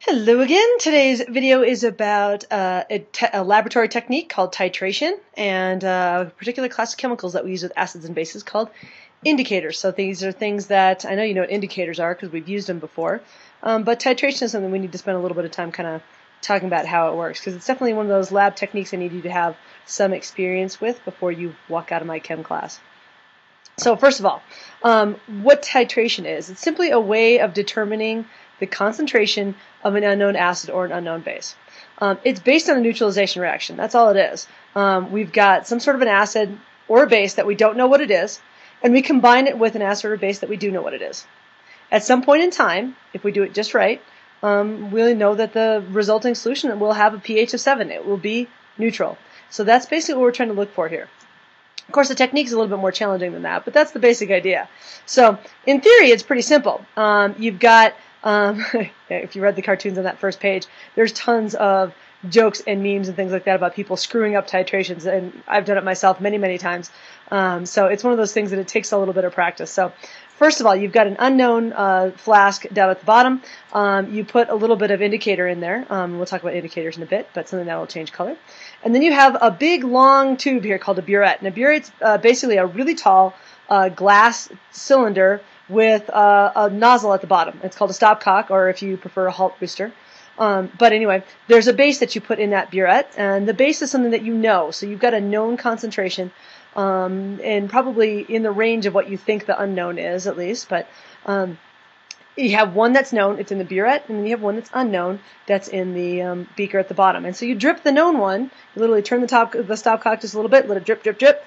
Hello again. Today's video is about a laboratory technique called titration and a particular class of chemicals that we use with acids and bases called indicators. So these are things that I know you know what indicators are because we've used them before, but titration is something we need to spend a little bit of time kind of talking about how it works because it's definitely one of those lab techniques I need you to have some experience with before you walk out of my chem class. So first of all, what titration is, it's simply a way of determining the concentration of an unknown acid or an unknown base. It's based on a neutralization reaction. That's all it is. We've got some sort of an acid or a base that we don't know what it is, and we combine it with an acid or a base that we do know what it is. At some point in time, if we do it just right, we'll know that the resulting solution will have a pH of 7. It will be neutral. So that's basically what we're trying to look for here. Of course, the technique is a little bit more challenging than that, but that's the basic idea. So, in theory, it's pretty simple. You've got, if you read the cartoons on that first page, there's tons of jokes and memes and things like that about people screwing up titrations, and I've done it myself many, many times. So it's one of those things that it takes a little bit of practice. So, first of all, you've got an unknown flask down at the bottom. You put a little bit of indicator in there. We'll talk about indicators in a bit, but something that will change color. And then you have a big long tube here called a burette. And a burette's basically a really tall glass cylinder with a nozzle at the bottom. It's called a stopcock, or if you prefer, a halt booster. But anyway, there's a base that you put in that burette, and the base is something that you know. So you've got a known concentration, and probably in the range of what you think the unknown is, at least. But you have one that's known, it's in the burette, and then you have one that's unknown, that's in the beaker at the bottom. And so you drip the known one, you literally turn the stopcock just a little bit, let it drip, drip, drip,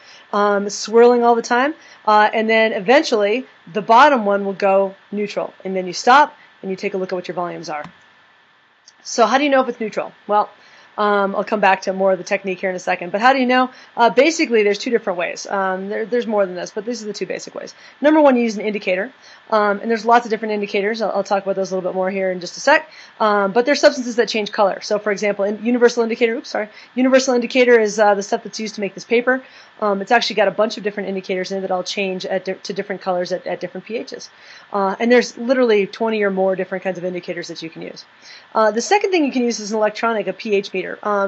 swirling all the time, and then eventually the bottom one will go neutral. And then you stop, and you take a look at what your volumes are. So how do you know if it's neutral? Well, I'll come back to more of the technique here in a second. But how do you know? Basically, there's two different ways. There's more than this, but these are the two basic ways. Number one, you use an indicator. And there's lots of different indicators. I'll talk about those a little bit more here in just a sec. But there's substances that change color. So, for example, universal indicator is the stuff that's used to make this paper. It's actually got a bunch of different indicators in it that all change to different colors at different pHs. And there's literally 20 or more different kinds of indicators that you can use. The second thing you can use is an electronic, a pH meter.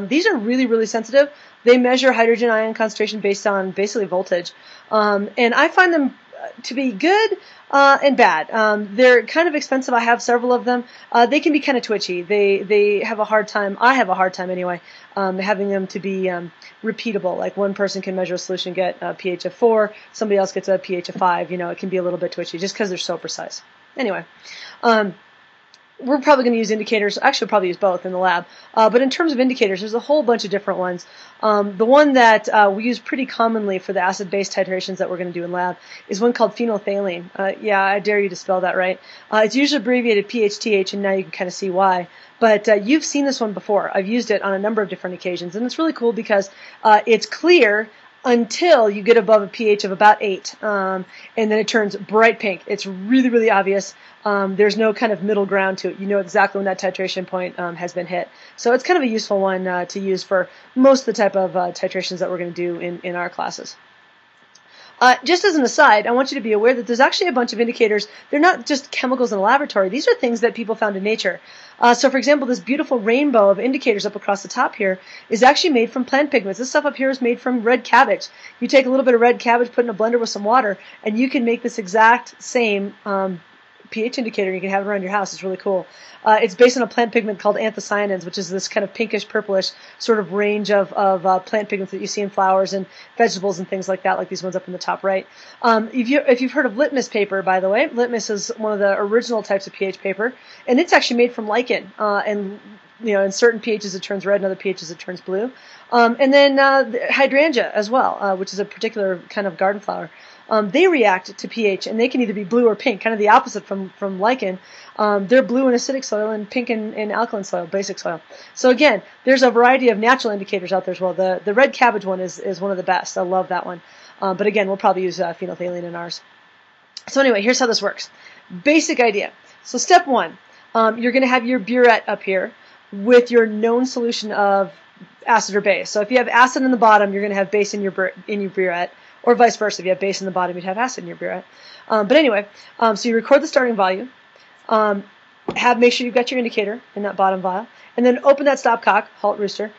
These are really, really sensitive. They measure hydrogen ion concentration based on basically voltage. And I find them to be good and bad. They're kind of expensive. I have several of them. They can be kind of twitchy. They have a hard time. I have a hard time anyway, having them to be repeatable. Like one person can measure a solution, get a pH of 4. Somebody else gets a pH of 5. You know, it can be a little bit twitchy just because they're so precise. Anyway. We're probably going to use indicators. Actually, we'll probably use both in the lab. But in terms of indicators, there's a whole bunch of different ones. The one that we use pretty commonly for the acid-base titrations that we're going to do in lab is one called phenolphthalein. Yeah, I dare you to spell that right. It's usually abbreviated PHTH, and now you can kind of see why. But you've seen this one before. I've used it on a number of different occasions, and it's really cool because it's clear until you get above a pH of about 8, and then it turns bright pink. It's really, really obvious. There's no kind of middle ground to it. You know exactly when that titration point has been hit. So it's kind of a useful one to use for most of the type of titrations that we're going to do in our classes. Just as an aside, I want you to be aware that there's actually a bunch of indicators. They're not just chemicals in a laboratory. These are things that people found in nature. So, for example, this beautiful rainbow of indicators up across the top here is actually made from plant pigments. This stuff up here is made from red cabbage. You take a little bit of red cabbage, put it in a blender with some water, and you can make this exact same pH indicator. You can have it around your house. It's really cool. It's based on a plant pigment called anthocyanins, which is this kind of pinkish, purplish sort of range of plant pigments that you see in flowers and vegetables and things like that, like these ones up in the top right. If you've heard of litmus paper, by the way, litmus is one of the original types of pH paper, and it's actually made from lichen. And you know, in certain pHs it turns red, in other pHs it turns blue. And then hydrangea as well, which is a particular kind of garden flower. They react to pH, and they can either be blue or pink, kind of the opposite from lichen. They're blue in acidic soil and pink in alkaline soil, basic soil. So again, there's a variety of natural indicators out there as well. The red cabbage one is one of the best. I love that one. But again, we'll probably use phenolphthalein in ours. So anyway, here's how this works. Basic idea. So step one, you're going to have your burette up here with your known solution of acid or base. So if you have acid in the bottom, you're going to have base in your burette. Or vice versa. If you have base in the bottom, you'd have acid in your burette. But anyway, so you record the starting volume. make sure you've got your indicator in that bottom vial, and then open that stopcock, halt rooster,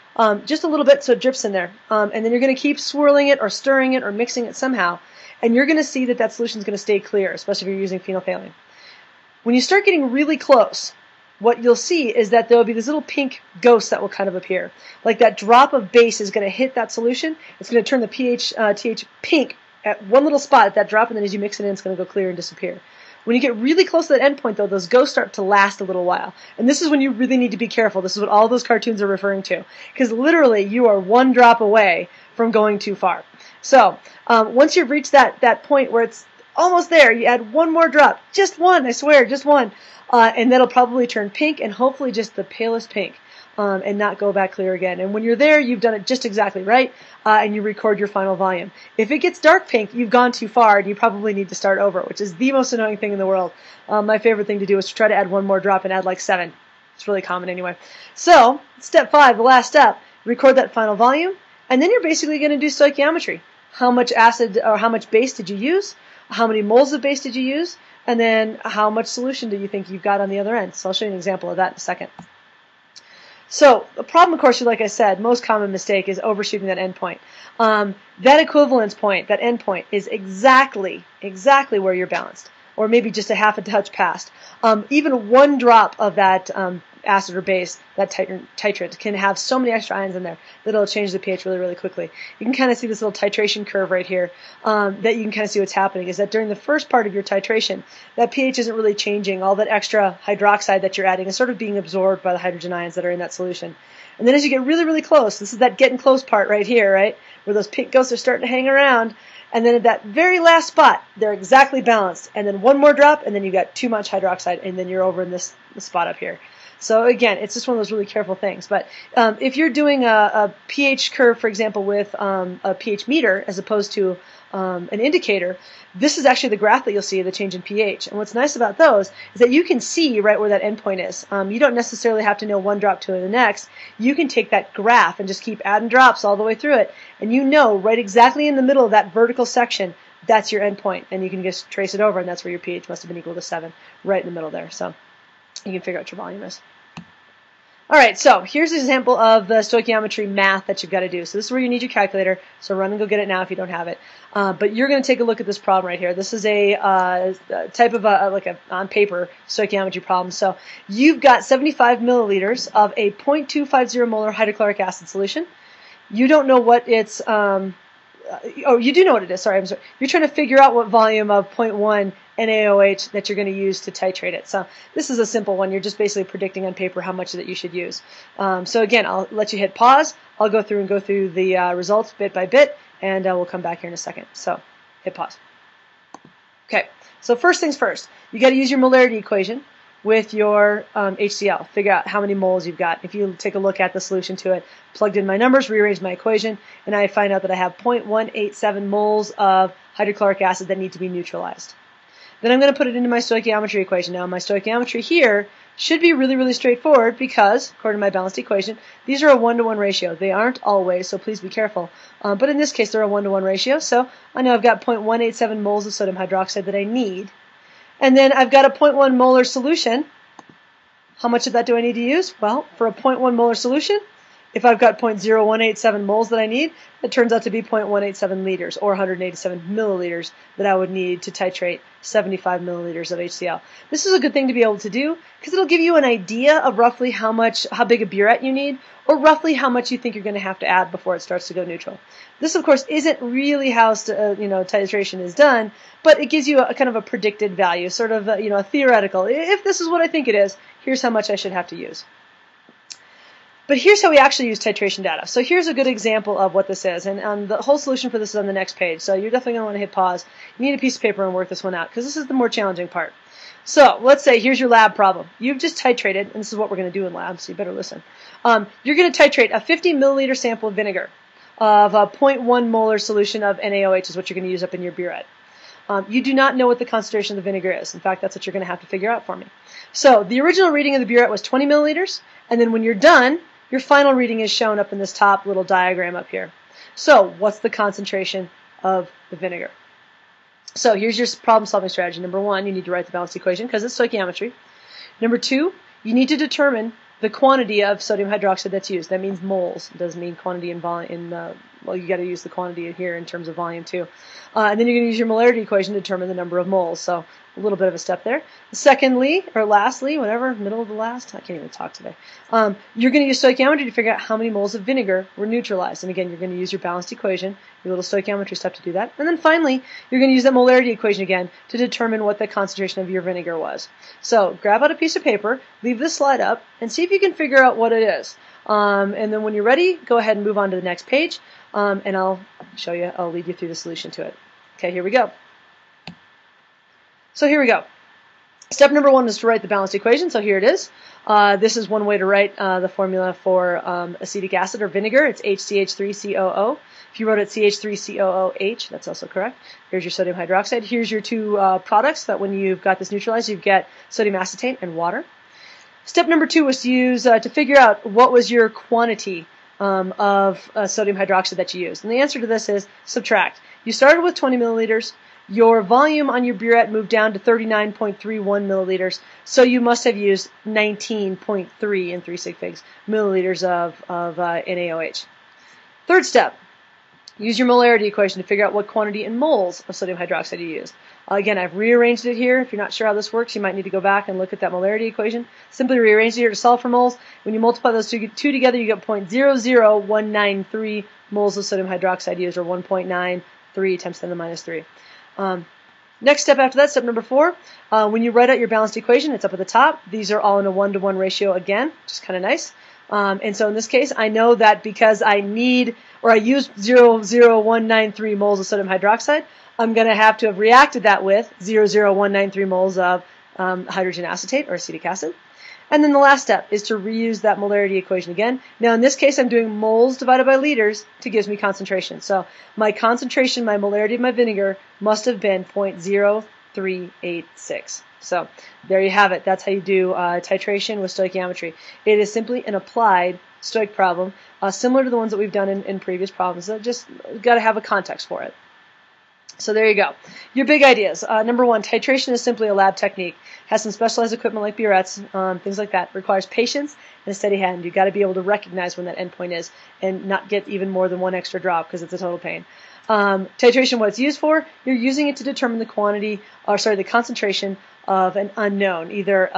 just a little bit so it drips in there. And then you're going to keep swirling it or stirring it or mixing it somehow, and you're going to see that that solution is going to stay clear, especially if you're using phenolphthalein. When you start getting really close, what you'll see is that there will be these little pink ghosts that will kind of appear. Like that drop of base is going to hit that solution. It's going to turn the TH pink at one little spot at that drop, and then as you mix it in, it's going to go clear and disappear. When you get really close to that endpoint, though, those ghosts start to last a little while. And this is when you really need to be careful. This is what all those cartoons are referring to. Because literally, you are one drop away from going too far. So, once you've reached that point where it's almost there, you add one more drop. Just one, I swear, just one. And that'll probably turn pink, and hopefully just the palest pink. And not go back clear again. And when you're there, you've done it just exactly right, and you record your final volume. If it gets dark pink, you've gone too far, and you probably need to start over, which is the most annoying thing in the world. My favorite thing to do is to try to add one more drop and add like 7. It's really common anyway. So, step 5, the last step, record that final volume, and then you're basically going to do stoichiometry. How much acid or how much base did you use? How many moles of base did you use? And then how much solution do you think you've got on the other end? So I'll show you an example of that in a second. So the problem, of course, like I said, most common mistake is overshooting that endpoint. That equivalence point, that endpoint, is exactly where you're balanced, or maybe just a half a touch past. Even one drop of that acid or base, that titrant, can have so many extra ions in there that it'll change the pH really, really quickly. You can kind of see this little titration curve right here, that you can kind of see what's happening, is that during the first part of your titration, that pH isn't really changing. All that extra hydroxide that you're adding is sort of being absorbed by the hydrogen ions that are in that solution. And then as you get really, really close, this is that getting close part right here, right, where those pink ghosts are starting to hang around, and then at that very last spot, they're exactly balanced. And then one more drop, and then you've got too much hydroxide, and then you're over in this spot up here. So again, it's just one of those really careful things. But if you're doing a pH curve, for example, with a pH meter as opposed to an indicator, this is actually the graph that you'll see, the change in pH. And what's nice about those is that you can see right where that endpoint is. You don't necessarily have to know one drop to the next. You can take that graph and just keep adding drops all the way through it. And you know right exactly in the middle of that vertical section, that's your endpoint. And you can just trace it over, and that's where your pH must have been equal to 7, right in the middle there. So you can figure out what your volume is. All right, so here's an example of the stoichiometry math that you've got to do. So this is where you need your calculator, so run and go get it now if you don't have it. But you're going to take a look at this problem right here. This is a type of on paper stoichiometry problem. So you've got 75 milliliters of a 0.250 molar hydrochloric acid solution. You don't know what it's, you do know what it is, sorry. You're trying to figure out what volume of 0.1 NaOH that you're going to use to titrate it. So this is a simple one. You're just basically predicting on paper how much that you should use. So again, I'll let you hit pause. I'll go through the results bit by bit, and we'll come back here in a second. So hit pause. Okay, so first things first. You got to use your molarity equation with your HCl. Figure out how many moles you've got. If you take a look at the solution to it, plugged in my numbers, rearranged my equation, and I find out that I have 0.187 moles of hydrochloric acid that need to be neutralized. Then I'm going to put it into my stoichiometry equation. Now, my stoichiometry here should be really, really straightforward because, according to my balanced equation, these are a 1-to-1 ratio. They aren't always, so please be careful. But in this case, they're a 1-to-1 ratio, so I know I've got 0.187 moles of sodium hydroxide that I need. And then I've got a 0.1 molar solution. How much of that do I need to use? Well, for a 0.1 molar solution, if I've got 0.0187 moles that I need, it turns out to be 0.187 liters, or 187 milliliters, that I would need to titrate 75 milliliters of HCl. This is a good thing to be able to do, because it'll give you an idea of roughly how big a burette you need, or roughly how much you think you're going to have to add before it starts to go neutral. This, of course, isn't really how titration is done, but it gives you a kind of a predicted value, sort of a theoretical. If this is what I think it is, here's how much I should have to use. But here's how we actually use titration data. So here's a good example of what this is. And the whole solution for this is on the next page. So you're definitely going to want to hit pause. You need a piece of paper and work this one out, because this is the more challenging part. So let's say here's your lab problem. You've just titrated, and this is what we're going to do in lab, so you better listen. You're going to titrate a 50 milliliter sample of vinegar of a 0.1 molar solution of NaOH is what you're going to use up in your burette. You do not know what the concentration of the vinegar is. In fact, that's what you're going to have to figure out for me. So the original reading of the burette was 20 milliliters, and then when you're done, your final reading is shown up in this top little diagram up here. So what's the concentration of the vinegar? So here's your problem-solving strategy. Number one, you need to write the balanced equation because it's stoichiometry. Number 2, you need to determine the quantity of sodium hydroxide that's used. That means moles. It doesn't mean quantity in volume. Well, you got to use the quantity here in terms of volume too. And then you're going to use your molarity equation to determine the number of moles. So a little bit of a step there. Secondly, or lastly, whatever, middle of the last, I can't even talk today. You're going to use stoichiometry to figure out how many moles of vinegar were neutralized. And again, you're going to use your balanced equation, your little stoichiometry step to do that. And then finally, you're going to use that molarity equation again to determine what the concentration of your vinegar was. So grab out a piece of paper, leave this slide up, and see if you can figure out what it is. And then when you're ready, go ahead and move on to the next page, and I'll lead you through the solution to it. Okay, here we go. So here we go. Step number 1 is to write the balanced equation, so here it is. This is one way to write the formula for acetic acid or vinegar. It's HCH3COO. If you wrote it CH3COOH, that's also correct. Here's your sodium hydroxide. Here's your two products that when you've got this neutralized, you get sodium acetate and water. Step number 2 was to use to figure out what was your quantity of sodium hydroxide that you used. And the answer to this is subtract. You started with 20 milliliters. Your volume on your burette moved down to 39.31 milliliters, so you must have used 19.3 in 3 sig figs milliliters of NaOH. Third step, use your molarity equation to figure out what quantity in moles of sodium hydroxide you used. Again, I've rearranged it here. If you're not sure how this works, you might need to go back and look at that molarity equation. Simply rearrange it here to solve for moles. When you multiply those two together, you get 0.00193 moles of sodium hydroxide used, or 1.93 times 10 to the minus 3. Next step after that, step number 4, when you write out your balanced equation, it's up at the top. These are all in a 1-to-1 ratio again, which is kind of nice. And so in this case, I know that because I use 0.00193 moles of sodium hydroxide, I'm going to have reacted that with 0.00193 moles of hydrogen acetate or acetic acid. And then the last step is to reuse that molarity equation again. Now in this case, I'm doing moles divided by liters to give me concentration. So my concentration, my molarity of my vinegar must have been 0.0386. So there you have it. That's how you do titration with stoichiometry. It is simply an applied stoich problem, similar to the ones that we've done in previous problems. So just got to have a context for it. So there you go. Your big ideas. Number 1, titration is simply a lab technique. Has some specialized equipment like burettes, things like that. Requires patience and a steady hand. You've got to be able to recognize when that endpoint is and not get even more than one extra drop because it's a total pain. Titration, what it's used for, you're using it to determine the concentration of an unknown, either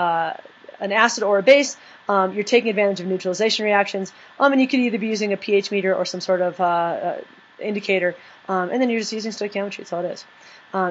an acid or a base. You're taking advantage of neutralization reactions, and you could either be using a pH meter or some sort of indicator, and then you're just using stoichiometry. That's all it is.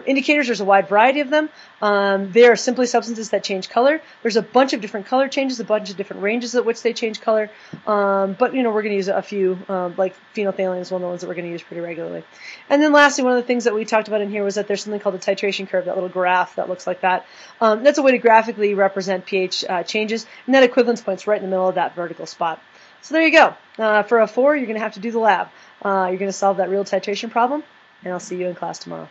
Indicators, there's a wide variety of them. They are simply substances that change color. There's a bunch of different color changes, a bunch of different ranges at which they change color. But we're going to use a few, like phenolphthalein is one of the ones that we're going to use pretty regularly. And then lastly, one of the things that we talked about in here was that there's something called a titration curve, that little graph that looks like that. That's a way to graphically represent pH changes, and that equivalence point's right in the middle of that vertical spot. So there you go. For a 4, you're going to have to do the lab. You're going to solve that real titration problem, and I'll see you in class tomorrow.